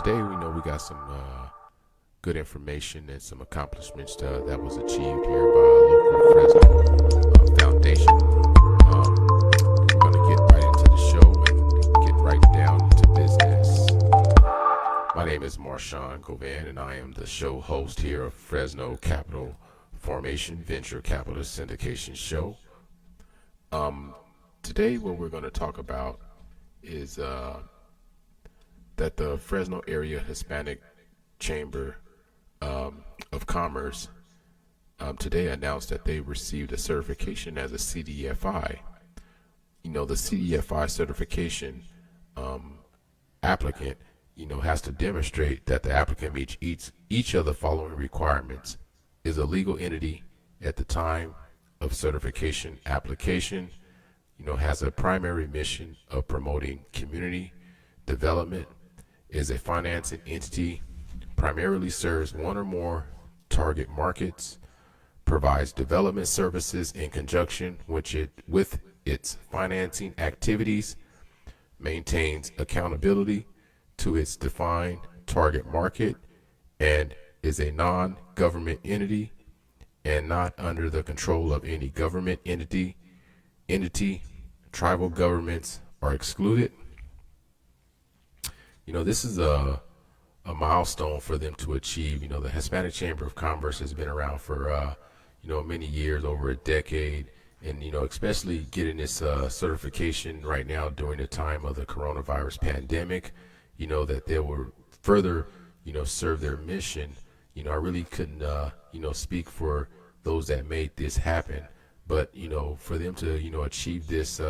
today we know we got some good information and some accomplishments that was achieved here by a local Fresno foundation. We're going to get right into the show and get right down to business. My name is Marshawn Govan, and I am the show host here of Fresno Capital Formation Venture Capital Syndication Show. Today what we're going to talk about is that the Fresno Area Hispanic Chamber of Commerce today announced that they received a certification as a CDFI. You know, the CDFI certification applicant, has to demonstrate that the applicant meets each of the following requirements: is a legal entity at the time of certification application, has a primary mission of promoting community development, is a financing entity, primarily serves one or more target markets, provides development services in conjunction with its financing activities, maintains accountability to its defined target market, and is a non-government entity and not under the control of any government entity. Tribal governments are excluded. This is a milestone for them to achieve. The Hispanic Chamber of Commerce has been around for many years, over a decade, and especially getting this certification right now during the time of the coronavirus pandemic, that they will further serve their mission. I really couldn't speak for those that made this happen, but for them to achieve this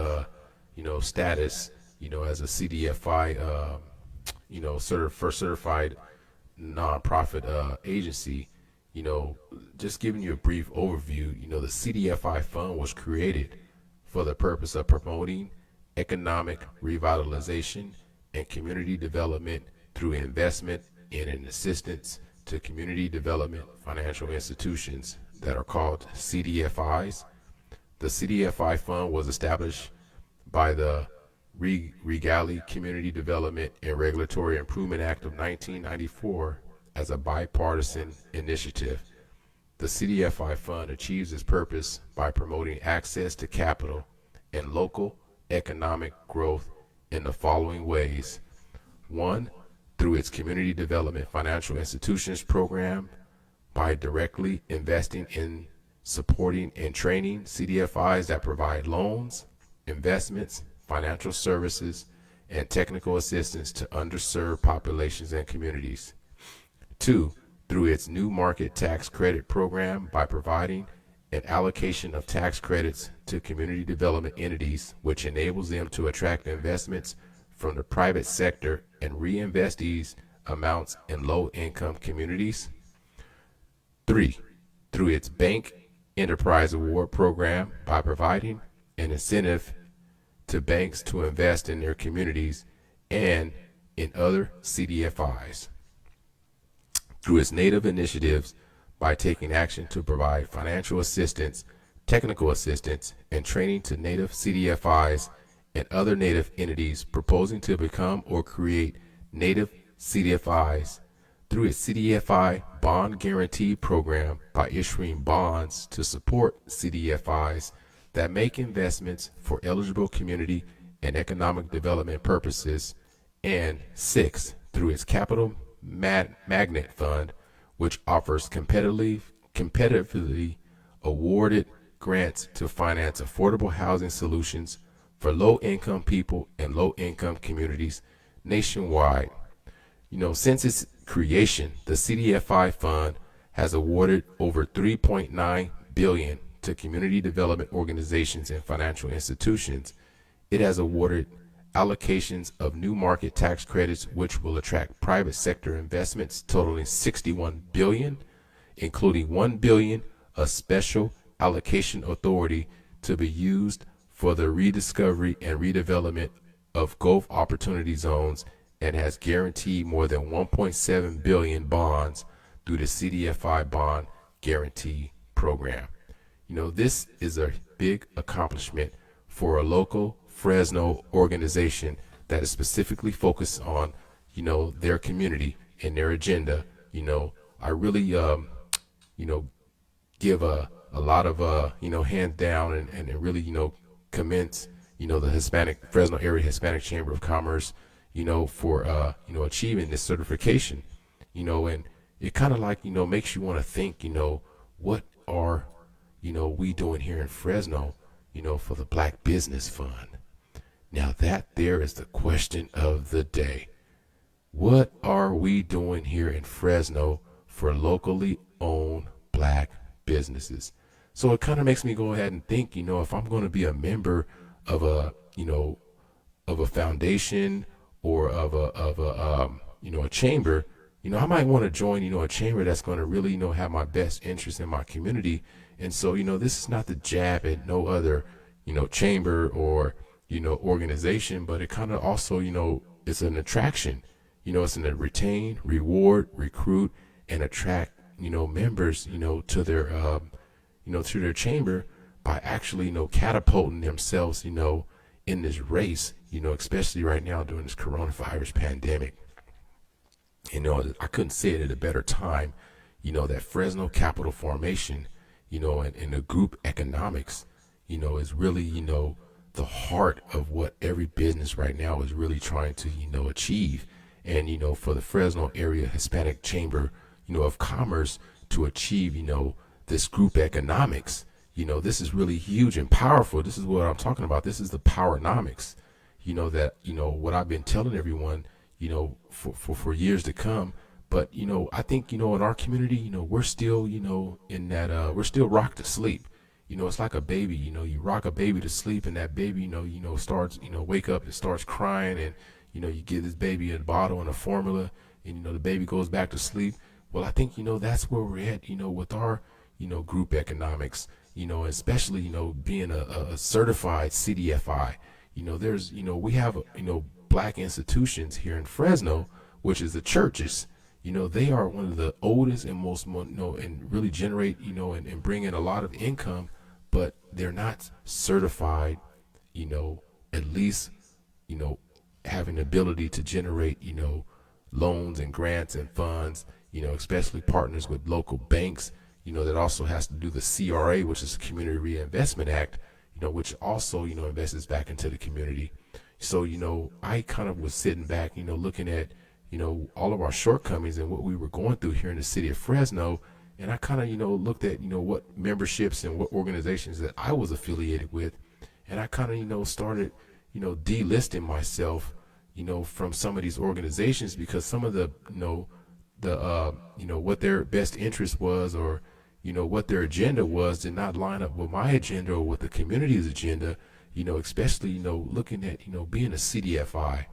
status as a CDFI certified nonprofit agency. Just giving you a brief overview, the CDFI Fund was created for the purpose of promoting economic revitalization and community development through investment in and assistance to community development financial institutions that are called CDFIs. The CDFI Fund was established by the Riegle Community Development and Regulatory Improvement Act of 1994 as a bipartisan initiative. The CDFI Fund achieves its purpose by promoting access to capital and local economic growth in the following ways. 1, through its Community Development Financial Institutions Program, by directly investing in supporting and training CDFIs that provide loans, investments, financial services, and technical assistance to underserved populations and communities. 2, through its New Market Tax Credit Program, by providing an allocation of tax credits to community development entities, which enables them to attract investments from the private sector and reinvest these amounts in low-income communities. 3, through its Bank Enterprise Award Program, by providing an incentive to banks to invest in their communities and in other CDFIs. Through its Native initiatives, by taking action to provide financial assistance, technical assistance, and training to Native CDFIs and other Native entities proposing to become or create Native CDFIs. Through its CDFI Bond Guarantee Program, by issuing bonds to support CDFIs that make investments for eligible community and economic development purposes. And 6, through its Capital Magnet Fund, which offers competitively awarded grants to finance affordable housing solutions for low-income people and low-income communities nationwide. Since its creation, the CDFI Fund has awarded over $3.9 billion to community development organizations and financial institutions. It has awarded allocations of new market tax credits, which will attract private sector investments totaling $61 billion, including $1 billion of special allocation authority to be used for the rediscovery and redevelopment of Gulf Opportunity Zones, and has guaranteed more than $1.7 billion bonds through the CDFI Bond Guarantee Program. This is a big accomplishment for a local Fresno organization that is specifically focused on, their community and their agenda. I really, give a lot of, hands down and really, commence, the Fresno Area Hispanic Chamber of Commerce, for, achieving this certification, and it kind of like, makes you want to think, what are, we doing here in Fresno, for the Black Business Fund. Now that there is the question of the day. What are we doing here in Fresno for locally owned Black businesses? So it kind of makes me go ahead and think, if I'm going to be a member of a, of a foundation or of a chamber, I might want to join, a chamber that's going to really, have my best interest in my community. And so, this is not the jab at no other, chamber or, organization, but it kind of also, it's an attraction, it's an retain, reward, recruit, and attract, members, to their, to their chamber by actually, catapulting themselves, in this race, especially right now during this coronavirus pandemic. I couldn't say it at a better time, that Fresno capital formation, and the group economics, is really, the heart of what every business right now is really trying to, achieve. And, for the Fresno Area Hispanic Chamber, of Commerce to achieve, this group economics, this is really huge and powerful. This is what I'm talking about. This is the powernomics, that, what I've been telling everyone, for years to come. But, I think, in our community, we're still, in that, we're still rocked to sleep. It's like a baby, you rock a baby to sleep and that baby, starts, wake up and starts crying, and, you give this baby a bottle and a formula, and, the baby goes back to sleep. Well, I think, that's where we're at, with our, group economics, especially, being a certified CDFI, there's, we have, Black institutions here in Fresno, which is the churches. They are one of the oldest and most, and really generate, and bring in a lot of income, but they're not certified, at least, having the ability to generate, loans and grants and funds, especially partners with local banks, that also has to do the CRA, which is the Community Reinvestment Act, which also, invests back into the community. So, I kind of was sitting back, looking at, all of our shortcomings and what we were going through here in the city of Fresno. And I kind of, looked at, what memberships and what organizations that I was affiliated with. And I kind of, started, delisting myself, from some of these organizations, because some of the, what their best interest was, or, what their agenda was, did not line up with my agenda or with the community's agenda, especially, looking at, being a CDFI,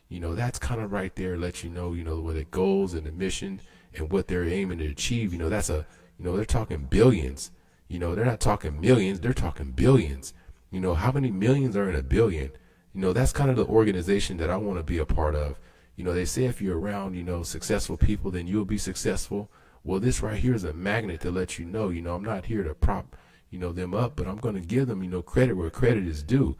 that's kind of right there, let what it goals and the mission and what they're aiming to achieve. That's they're talking billions, they're not talking millions, they're talking billions. How many millions are in a billion? That's kind of the organization that I want to be a part of. They say if you're around, successful people, then you'll be successful. Well, this right here is a magnet to let I'm not here to prop, them up, but I'm going to give them, credit where credit is due.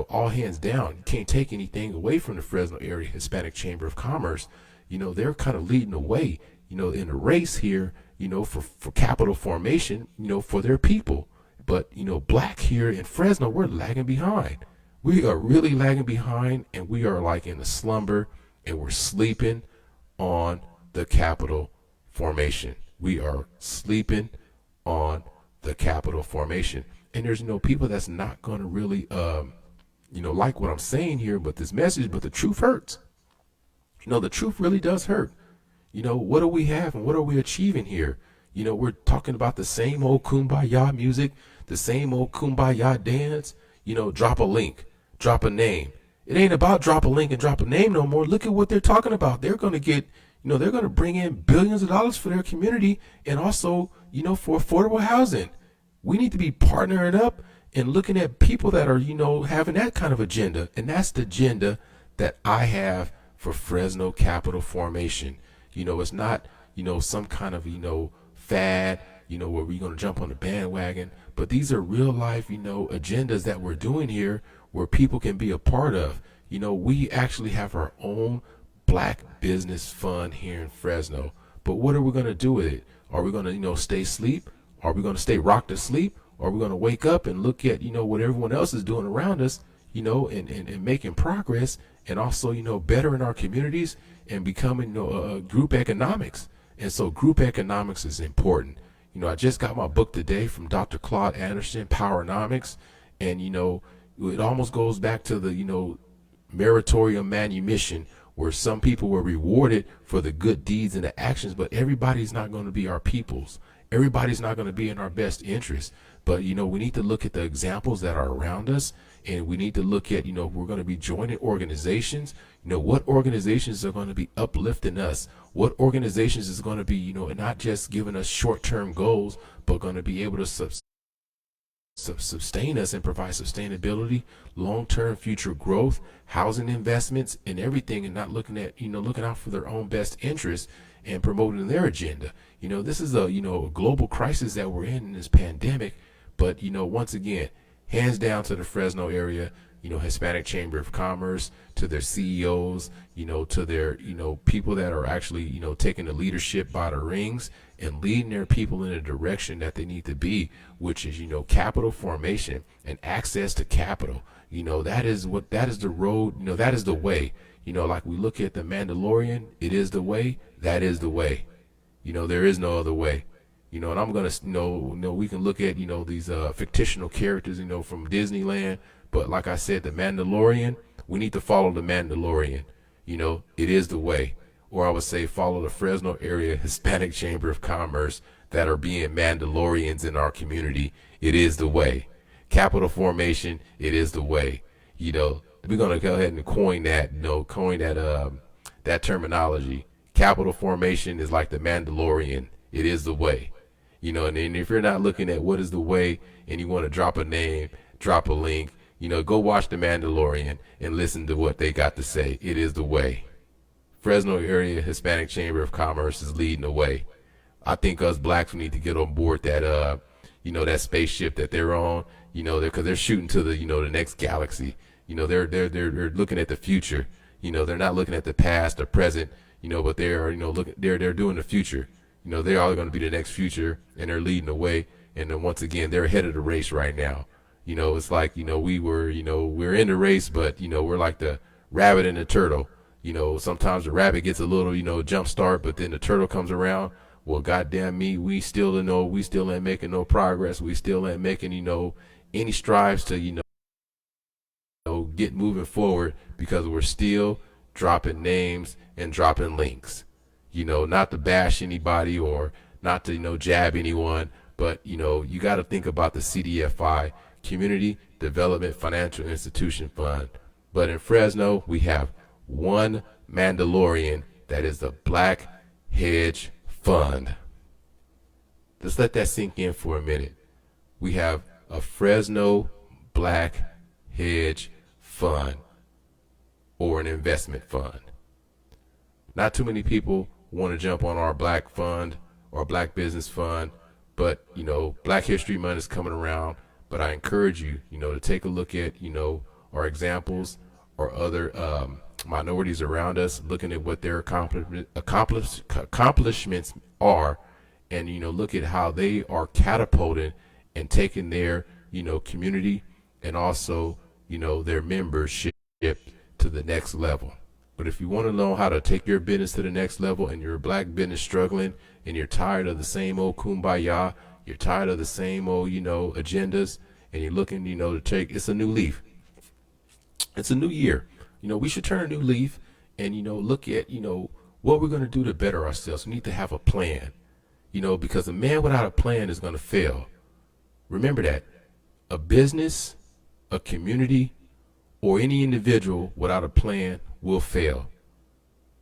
All hands down. You can't take anything away from the Fresno Area Hispanic Chamber of Commerce. They're kind of leading the way, in the race here, for capital formation, for their people. But, Black here in Fresno, we're lagging behind. We are really lagging behind, and we are like in a slumber, and we're sleeping on the capital formation. We are sleeping on the capital formation. And there's, people that's not going to really, like what I'm saying here, but this message, but the truth hurts. The truth really does hurt. What do we have and what are we achieving here? We're talking about the same old kumbaya music, the same old kumbaya dance, drop a link, drop a name. It ain't about drop a link and drop a name no more. Look at what they're talking about. They're going to get, they're going to bring in billions of dollars for their community, and also, for affordable housing. We need to be partnering up and looking at people that are, having that kind of agenda. And that's the agenda that I have for Fresno capital formation. It's not, some kind of, fad, where we're going to jump on the bandwagon. But these are real life, agendas that we're doing here where people can be a part of. We actually have our own Black business fund here in Fresno. But what are we going to do with it? Are we going to, stay asleep? Are we going to stay rocked to sleep? Or are we going to wake up and look at, what everyone else is doing around us, and making progress, and also, bettering our communities and becoming, group economics. And so group economics is important. I just got my book today from Dr. Claude Anderson, Powernomics. And, it almost goes back to the, meritorium manumission, where some people were rewarded for the good deeds and the actions, but everybody's not going to be our peoples. Everybody's not going to be in our best interest. But, we need to look at the examples that are around us, and we need to look at, we're going to be joining organizations, what organizations are going to be uplifting us, what organizations is going to be, not just giving us short-term goals, but going to be able to sustain us and provide sustainability, long-term future growth, housing investments, and everything, and not looking at, looking out for their own best interests and promoting their agenda. This is a, a global crisis that we're in this pandemic. But, once again, hands down to the Fresno area, Hispanic Chamber of Commerce, to their CEOs, to their, people that are actually, taking the leadership by the rings and leading their people in the direction that they need to be, which is, capital formation and access to capital. That is the road, that is the way. Like we look at the Mandalorian, it is the way, that is the way. There is no other way. And I'm going to, we can look at, these fictional characters, from Disneyland. But like I said, the Mandalorian, we need to follow the Mandalorian. It is the way. Or I would say follow the Fresno Area Hispanic Chamber of Commerce that are being Mandalorians in our community. It is the way. Capital formation, it is the way. We're going to go ahead and coin that, that terminology. Capital formation is like the Mandalorian. It is the way. And if you're not looking at what is the way and you want to drop a name, drop a link, go watch The Mandalorian and listen to what they got to say. It is the way. Fresno Area Hispanic Chamber of Commerce is leading the way. I think us blacks need to get on board that, that spaceship that they're on, because they're shooting to the, the next galaxy. They're looking at the future. They're not looking at the past or present, but they are, they're doing the future. They are going to be the next future, and they're leading the way. And then once again, they're ahead of the race right now. It's like, we're in the race, but, we're like the rabbit and the turtle. Sometimes the rabbit gets a little, jump start, but then the turtle comes around. Well, goddamn me, we still ain't making no progress. We still ain't making, any strives to, get moving forward, because we're still dropping names and dropping links. Not to bash anybody or not to, jab anyone, but, you got to think about the CDFI, Community Development Financial Institution Fund. But in Fresno, we have one Mandalorian, that is the Black Hedge Fund. Let's let that sink in for a minute. We have a Fresno Black Hedge Fund, or an investment fund. Not too many people want to jump on our black fund or black business fund, but Black History Month is coming around. But I encourage you, to take a look at our examples or other minorities around us, looking at what their accomplishments are, and look at how they are catapulting and taking their community and also their membership to the next level. But if you want to know how to take your business to the next level, and you're a black business struggling, and you're tired of the same old kumbaya, you're tired of the same old, agendas, and you're looking, to take, it's a new leaf. It's a new year. We should turn a new leaf and, look at, what we're going to do to better ourselves. We need to have a plan, because a man without a plan is going to fail. Remember that. A business, a community, or any individual without a plan will fail.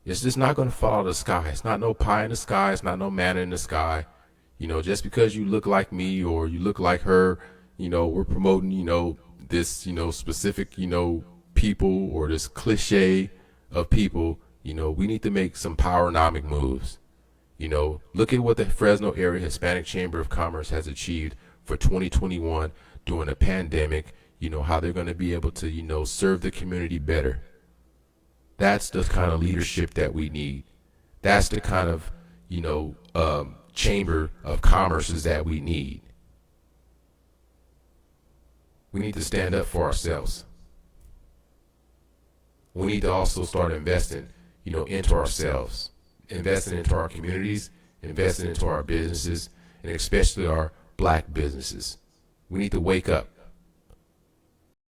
It's just not going to fall out of the sky. It's not no pie in the sky. It's not no manna in the sky. Just because you look like me or you look like her, we're promoting, this, specific, people, or this cliche of people. We need to make some powernomic moves. Look at what the Fresno Area Hispanic Chamber of Commerce has achieved for 2021 during a pandemic. How they're going to be able to, serve the community better. That's the kind of leadership that we need. That's the kind of, chamber of commerces that we need. We need to stand up for ourselves. We need to also start investing, into ourselves, investing into our communities, investing into our businesses, and especially our black businesses. We need to wake up.